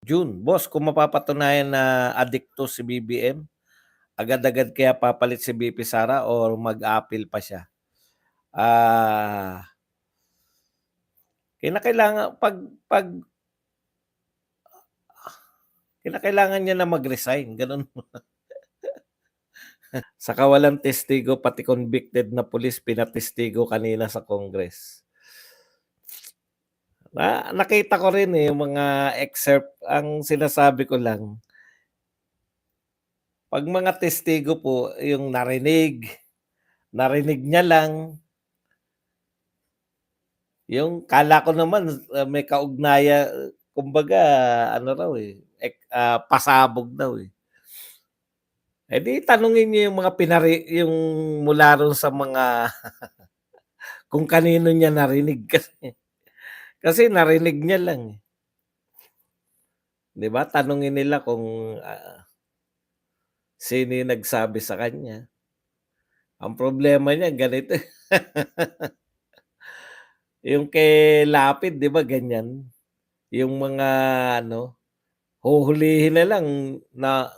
June, boss, kung mapapatunayan na adikto si BBM, agad-agad kaya papalit si VP Sara or mag-a-appeal pa siya? Ah, kinakailangan 'pag kinakailangan niya na mag-resign, gano'n. Saka walang testigo, pati convicted na pulis pinatestigo kanina sa Congress. Nakita ko rin, yung mga excerpt. Ang sinasabi ko lang, 'pag mga testigo po yung narinig niya lang, yung akala ko naman, may kumbaga ano raw, pasabog daw, eh. Eh, di tanungin niyo yung mga yung mula ro'n sa mga kung kanino niya narinig kasi narinig niya lang, eh. 'Di ba, tanungin nila kung, sino yung nagsabi sa kanya. Ang problema niya ganito, yung kay Lapid 'di ba ganyan, yung mga ano, huhulihin na lang na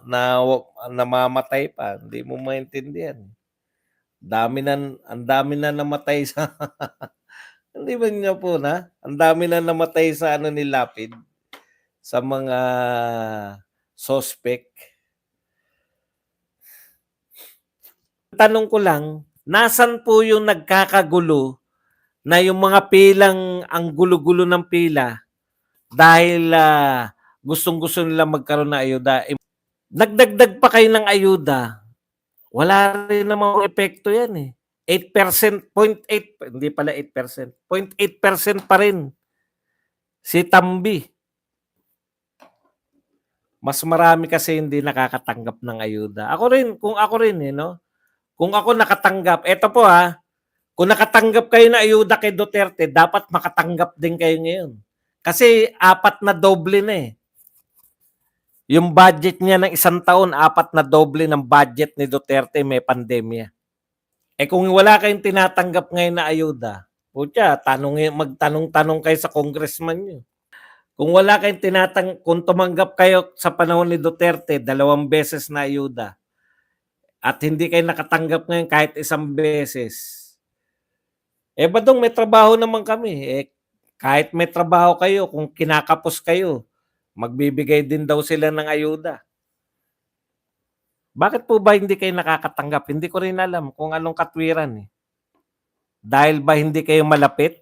namamatay pa, hindi mo maintindihan. Ang dami na namatay sa hindi ba niyo po ang dami na namatay sa ano ni Lapid, sa mga suspect. Tanong ko lang, nasaan po yung nagkakagulo na yung mga pilang ang gulo-gulo ng pila dahil, gustong-gusto nilang magkaroon ng ayuda, nagdagdag pa kayo ng ayuda, wala rin namang epekto yan, eh. 8%, 0.8, hindi pala 8%, 0.8% pa rin si Tambi. Mas marami kasi hindi nakakatanggap ng ayuda. Kung ako rin, 'no, kung ako nakatanggap, eto po, kung nakatanggap kayo ng ayuda kay Duterte, dapat makatanggap din kayo ngayon. Kasi 4 na doble na, eh. Yung budget niya ng isang taon, 4 na doble ng budget ni Duterte, may pandemya. Eh kung wala kayong tinatanggap ngayon na ayuda, putya, magtanong-tanong kayo sa congressman niyo. Kung tumanggap kayo sa panahon ni Duterte, 2 beses na ayuda, at hindi kayo nakatanggap ngayon kahit isang beses, badong may trabaho naman kami. Kahit may trabaho kayo, kung kinakapos kayo, magbibigay din daw sila ng ayuda. Bakit po ba hindi kayo nakakatanggap? Hindi ko rin alam kung anong katwiran, eh. Dahil ba hindi kayo malapit?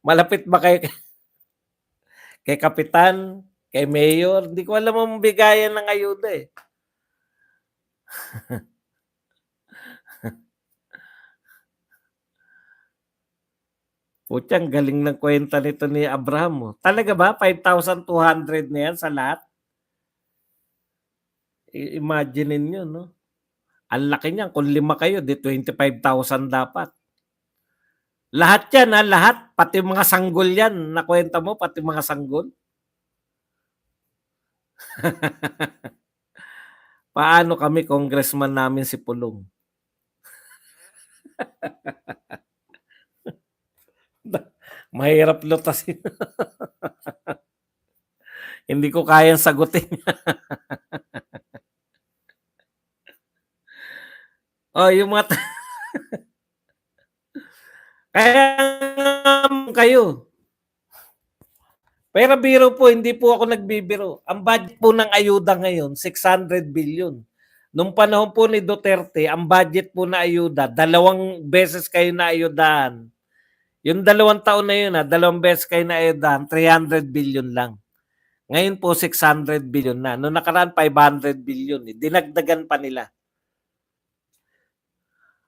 Malapit ba kayo kay kapitan, kay mayor? Hindi ko alam ang bigayan ng ayuda, eh. Putya, ang galing ng kuwenta nito ni Abraham, oh. Talaga ba 5,200 na yan sa lahat? Imagine ninyo, 'no? Ang laki niyan, kung 5 kayo, 25,000 dapat. Lahat yan, lahat, pati mga sanggol yan, nakuwenta mo, pati mga sanggol? Paano kami, congressman namin si Pulong? Mahirap lutasin. Hindi ko kayang sagutin. Yung mga kaya kayo. Pero biro po, hindi po ako nagbibiro. Ang budget po ng ayuda ngayon, 600 billion. Nung panahon po ni Duterte, ang budget po na ayuda, 2 beses kayo na ayudahan. Yung 2 taon na yun, 2 beses kayo na ayudahan, 300 billion lang. Ngayon po, 600 billion na. Noong nakaraan, 500 billion. Dinagdagan pa nila.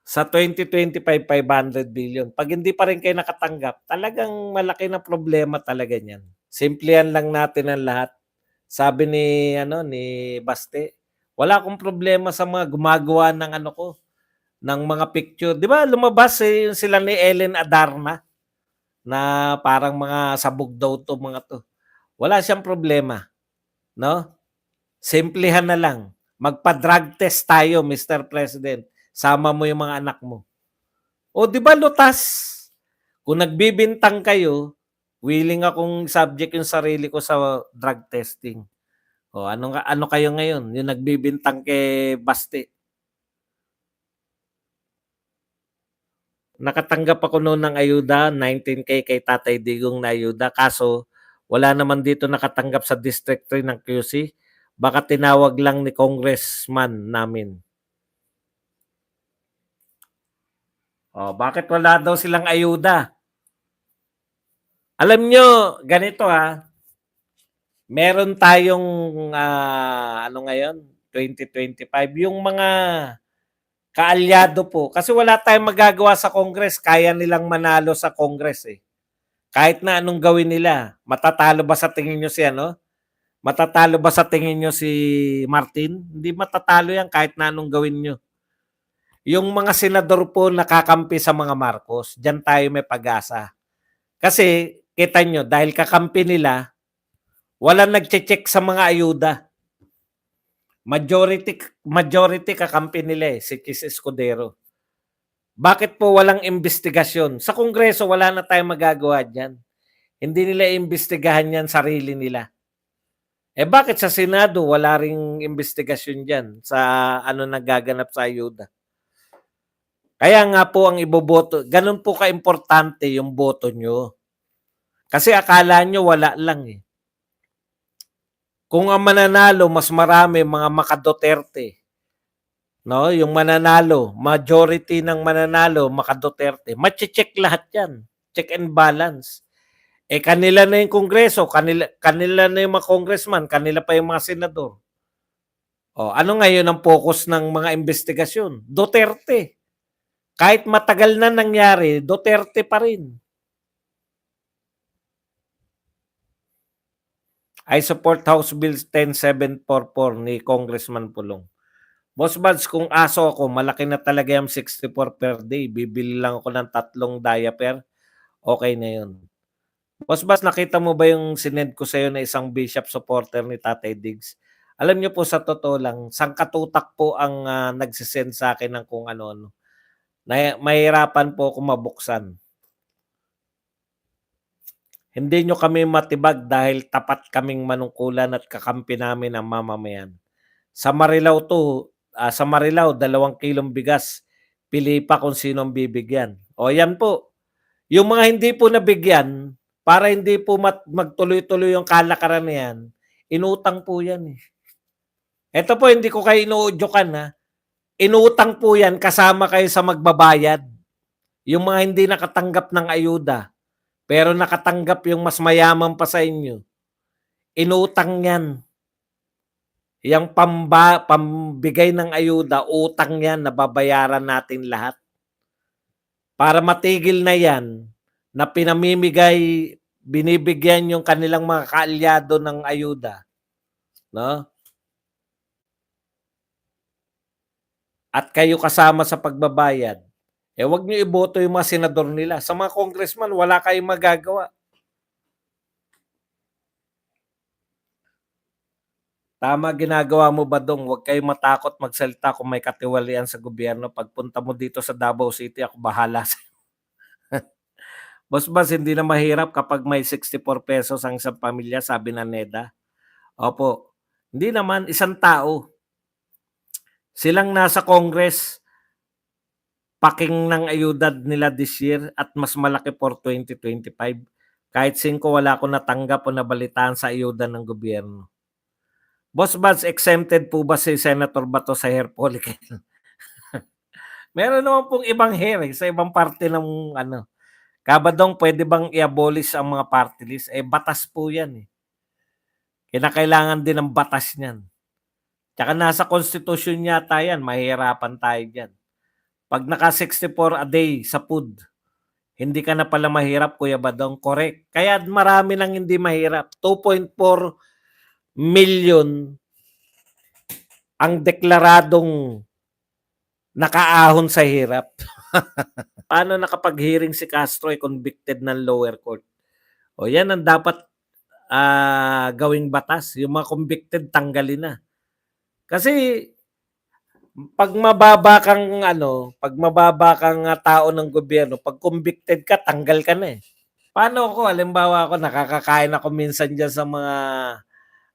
Sa 2025, 500 billion. Pag hindi pa rin kayo nakatanggap, talagang malaki na problema talaga niyan. Simplihan lang natin ang lahat. Sabi ni Baste, wala akong problema sa mga gumagawa ng ng mga picture. 'Di ba lumabas sila ni Ellen Adarna na parang mga sabog daw 'to mga 'to. Wala siyang problema, 'no? Simplihan na lang. Magpa-drug test tayo, Mr. President. Sama mo yung mga anak mo. O 'di ba lutas? Kung nagbibintang kayo, Willing akong subject yung sarili ko sa drug testing. O ano kayo ngayon, yung nagbibintang kay Basti. Nakatanggap ako noon ng ayuda, 19K kay Tatay Digong na ayuda. Kaso, wala naman dito nakatanggap sa District 3 ng QC. Baka tinawag lang ni congressman namin. O, bakit wala daw silang ayuda? Alam nyo, ganito meron tayong, ano ngayon, 2025, yung mga kaalyado po. Kasi wala tayong magagawa sa Congress, kaya nilang manalo sa Congress eh. Kahit na anong gawin nila, matatalo ba sa tingin nyo si ano? Matatalo ba sa tingin nyo si Martin? Hindi matatalo yan kahit na anong gawin nyo. Yung mga senador po nakakampi sa mga Marcos, dyan tayo may pag-asa. Kasi, kita nyo, dahil kakampi nila, walang nagche-check sa mga ayuda. Majority kakampi nila si Chis Escudero. Bakit po walang investigasyon? Sa Kongreso, wala na tayong magagawa dyan. Hindi nila imbestigahan yan sarili nila. Bakit sa Senado wala ring investigasyon dyan sa ano nagaganap sa ayuda? Kaya nga po ang iboboto, ganun po ka-importante yung boto nyo. Kasi akala nyo wala lang eh. Kung ang mananalo, mas marami mga maka-Duterte. No, yung mananalo, majority ng mananalo, maka-Duterte. Mache-check lahat yan. Check and balance. Kanila na yung kongreso, kanila na yung mga congressman, kanila pa yung mga senador. Ano ngayon ang focus ng mga investigasyon? Duterte. Kahit matagal na nangyari, Duterte pa rin. I support House Bill 10744 ni Congressman Pulong. Boss Buds, kung aso ako, malaki na talaga yung 64 per day. Bibili lang ako ng 3 diaper. Okay na yun. Boss Buds, nakita mo ba yung sinend ko sa'yo na isang Bishop supporter ni Tatay Diggs? Alam niyo po sa totoo lang, sangkatutak po ang nagsisend sa akin ng kung ano-ano. Mahirapan po ako mabuksan. Hindi nyo kami matibag dahil tapat kaming manungkulan at kakampi namin ang mamamayan. Sa Marilao sa Marilao, 2 kilong bigas. Pili pa kung sino ang bibigyan. Yan po. Yung mga hindi po nabigyan, para hindi po magtuloy-tuloy yung kalakaran na yan, inutang po yan eh. Ito po, hindi ko kayo inuudyokan Inutang po yan kasama kayo sa magbabayad. Yung mga hindi nakatanggap ng ayuda, pero nakatanggap yung mas mayaman pa sa inyo, inutang yan. Yang pambigay ng ayuda, utang yan, nababayaran natin lahat. Para matigil na yan, na binibigyan yung kanilang mga kaalyado ng ayuda. No? At kayo kasama sa pagbabayad. Wag niyo iboto yung mga senador nila. Sa mga congressman, wala kayong magagawa. Tama ginagawa mo ba dong? Huwag kayong matakot magsalita kung may katiwalian sa gobyerno. Pagpunta mo dito sa Davao City, ako bahala sa Boss Bas, hindi na mahirap kapag may 64 pesos ang isang pamilya, sabi na Neda. Opo. Hindi naman, isang tao. Silang nasa Congress, paking ng ayuda nila this year at mas malaki for 2025. Kahit 5 wala ko natanggap o nabalitaan sa ayuda ng gobyerno. Boss Buds, exempted po ba si Senator Bato sa hair follicle? Meron naman pong ibang hair sa ibang parte ng ano. Kabadong, pwede bang i-abolish ang mga party list? Batas po yan eh. Kinakailangan din ng batas niyan. Tsaka nasa konstitusyon yata yan, mahihirapan tayo dyan. Pag naka 64 a day sa food, hindi ka na pala mahirap, Kuya Badong. Correct. Kaya marami nang hindi mahirap. 2.4 million ang deklaradong nakaahon sa hirap. Paano nakapag-hearing si Castro ay convicted ng lower court? Yan ang dapat gawing batas. Yung mga convicted, tanggalin na. Kasi pag mababa kang tao ng gobyerno, pag convicted ka, tanggal ka na eh. Paano ako, halimbawa ako nakakakain ako minsan diyan sa mga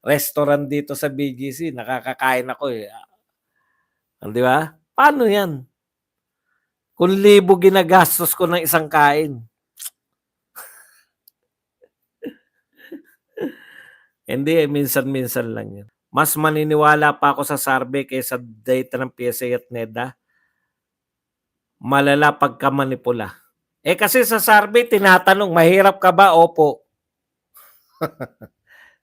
restaurant dito sa BGC, nakakakain ako, eh, 'di ba? Paano 'yan? Kung libo ginagastos ko ng isang kain. Hindi, eh, minsan-minsan lang 'yun. Mas maniniwala pa ako sa survey kaysa data ng PSA at NEDA, malala pagka manipula. Eh, kasi sa survey tinatanong, "Mahirap ka ba?" "Opo."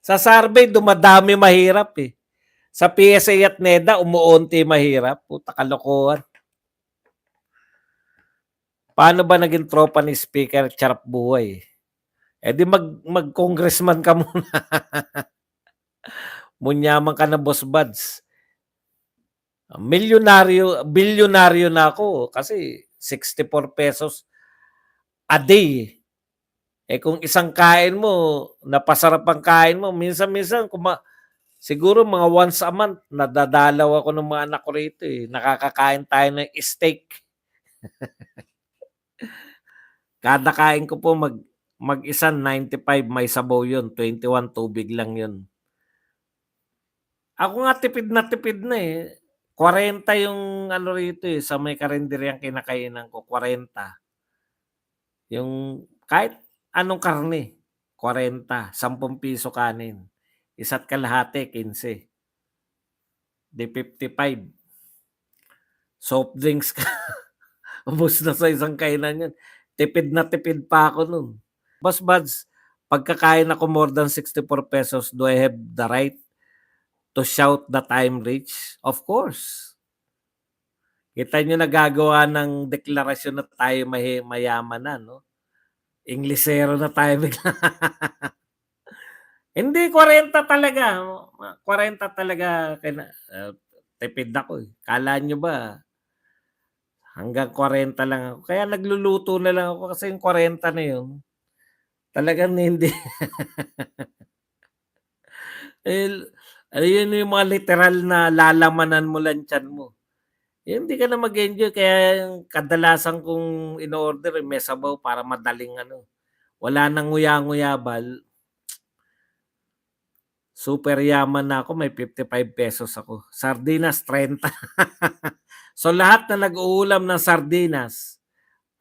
Sa survey dumadami mahirap, eh. Sa PSA at NEDA umuunti mahirap, puta kalokohan. Paano ba naging tropa ni Speaker Charap Buhay? Eh, di mag-congressman ka muna, munyaman ka na boss buds. Bilyonaryo na ako kasi ₱64 a day. Eh, kung isang kain mo, napasarap ang kain mo, minsan-minsan siguro mga once a month nadadalaw ako ng mga anak ko rito, eh, nakakakain tayo ng steak. Kada kain ko po mag-isa 95 may sabaw 'yun, 21 tubig lang 'yun. Ako nga tipid na, eh. 40 yung ano rito, eh, sa may karenderyang kinakainan ko, 40. Yung kahit anong karne, 40, ₱10 kanin, isa't kalahati 15, di 55. Soft drinks ka, ubos na sa isang kainan 'yun. Tipid na tipid pa ako nun. Boss buds, pagkakain ako more than ₱64, do I have the right to shout that I'm rich? Of course. Kita niyo nagagawa ng deklarasyon na tayo mayaman na 'no, Inglesero na tayo bigla. Hindi 40 talaga, 40 talaga tipid ako, eh. Akala niyo ba hanggang 40 lang ako, kaya nagluluto na lang ako kasi yung 40 na yun, talagang hindi eh, ayun yung mga literal na lalamanan mo lang tiyan mo. Eh, hindi ka na mag-enjoy kaya yung kadalasan kong ino-order, eh, may sabaw para madaling ano, wala ng nguya-nguyabal, super yaman na ako, may ₱55 ako, sardinas 30. So, lahat na nag-uulam ng sardinas,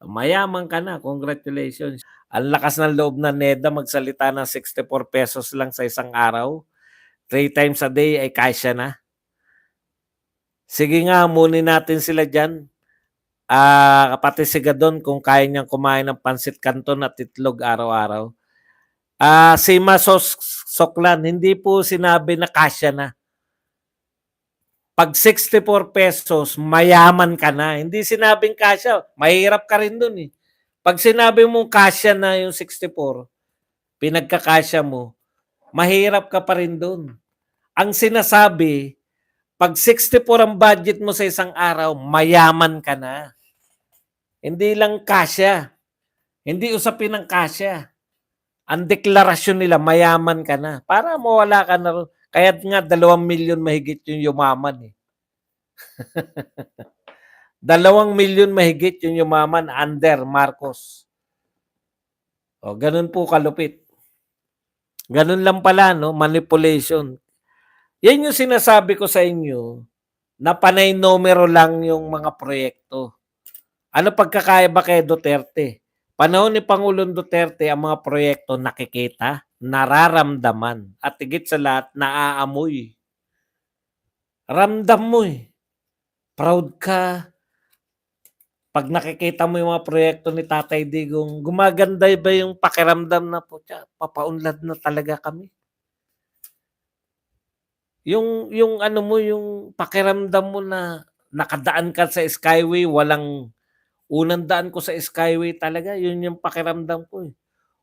mayaman ka na, congratulations. Ang lakas ng loob ng NEDA magsalita ng ₱64 lang sa isang araw, 3 times a day ay kasya na. Sige nga, hamunin natin sila diyan. Pati si Gadon kung kaya niyang kumain ng pansit canton at itlog araw-araw. Si Soklan, hindi po sinabi na kasya na. 'Pag ₱64 mayaman ka na, hindi sinabing kasya, mahirap ka rin dun, eh. 'Pag sinabi mong kasya na yung 64, pinagkakasya mo, mahirap ka pa rin dun. Ang sinasabi, 'pag 64 ang budget mo sa isang araw, mayaman ka na. Hindi lang kasya, hindi usapin ng kasya. Ang deklarasyon nila mayaman ka na, para mawala ka na ron. Kaya't nga 2,000,000 mahigit yung yumaman, eh. 2,000,000 mahigit yung yumaman under Marcos. O ganun po kalupit. Ganun lang pala 'no, manipulation. Yan yung sinasabi ko sa inyo, na panay numero lang yung mga proyekto. Ano pagkakaiba kay Duterte? Panahon ni Pangulong Duterte ang mga proyekto nakikita, nararamdaman, at higit sa lahat naaamoy. Ramdam mo, eh. Proud ka. 'Pag nakikita mo yung mga proyekto ni Tatay Digong, gumaganda ba yung pakiramdam na, "Putya, papaunlad na talaga kami." Yung ano mo, yung pakiramdam mo na nakadaan ka sa Skyway, unang daan ko sa Skyway talaga, yun yung pakiramdam ko, eh.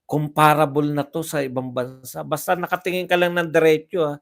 Comparable na 'to sa ibang bansa, basta nakatingin ka lang ng diretso,